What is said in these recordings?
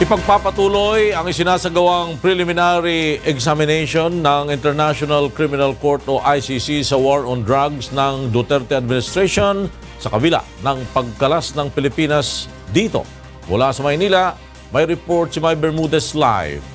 Ipagpapatuloy ang isinasagawang preliminary examination ng International Criminal Court o ICC sa war on drugs ng Duterte administration sa kabila ng pagkalas ng Pilipinas dito. Mula sa Maynila, may report si May Bermudez live.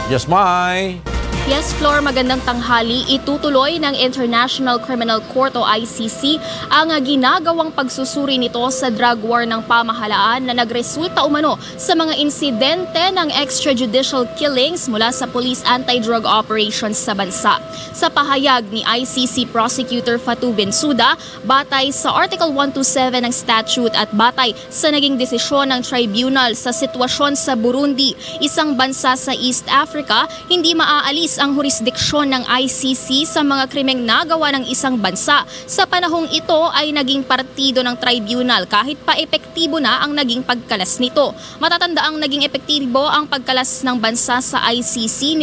Yes, May! Yes, Flor, magandang tanghali. Itutuloy ng International Criminal Court o ICC ang ginagawang pagsusuri nito sa drug war ng pamahalaan na nagresulta umano sa mga insidente ng extrajudicial killings mula sa police anti-drug operations sa bansa. Sa pahayag ni ICC Prosecutor Fatou Bensouda, batay sa Article 127 ng statute at batay sa naging desisyon ng tribunal sa sitwasyon sa Burundi, isang bansa sa East Africa, hindi maaalis ang jurisdiksyon ng ICC sa mga krimeng nagawa ng isang bansa. Sa panahong ito ay naging partido ng tribunal kahit pa epektibo na ang naging pagkalas nito. Matatanda ang naging epektibo ang pagkalas ng bansa sa ICC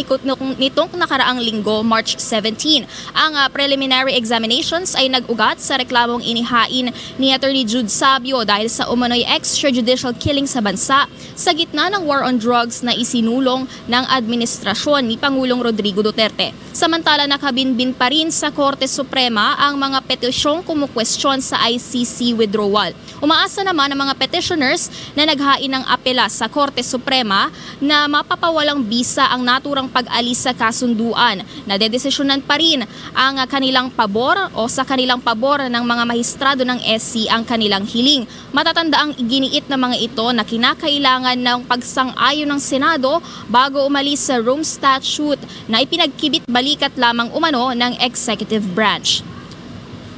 nitong nakaraang linggo, March 17. Ang preliminary examinations ay nag-ugat sa reklamong inihain ni Attorney Jude Sabio dahil sa umano'y extrajudicial killing sa bansa sa gitna ng war on drugs na isinulong ng administrasyon ni Pangulong Rodrigo Duterte. Samantala, nakabinbin pa rin sa Korte Suprema ang mga petisyong kumukwestiyon sa ICC withdrawal. Umaasa naman ang mga petitioners na naghain ng apela sa Korte Suprema na mapapawalang bisa ang naturang pag-alis sa kasunduan. Nadedesisyonan pa rin ang kanilang pabor o sa kanilang pabor ng mga mahistrado ng SC ang kanilang hiling. Matatanda ang iginiit ng mga ito na kinakailangan ng pagsang-ayon ng Senado bago umalis sa Rome Statute na ipinagkibit balikat lamang umano ng executive branch.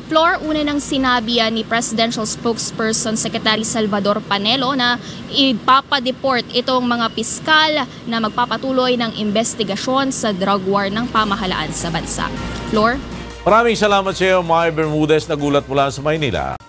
Flor, una nang sinabi ni Presidential Spokesperson Secretary Salvador Panelo na ipapadeport itong mga piskal na magpapatuloy ng investigasyon sa drug war ng pamahalaan sa bansa. Flor? Maraming salamat sa iyo, May Bermudez, nagulat mula sa Maynila.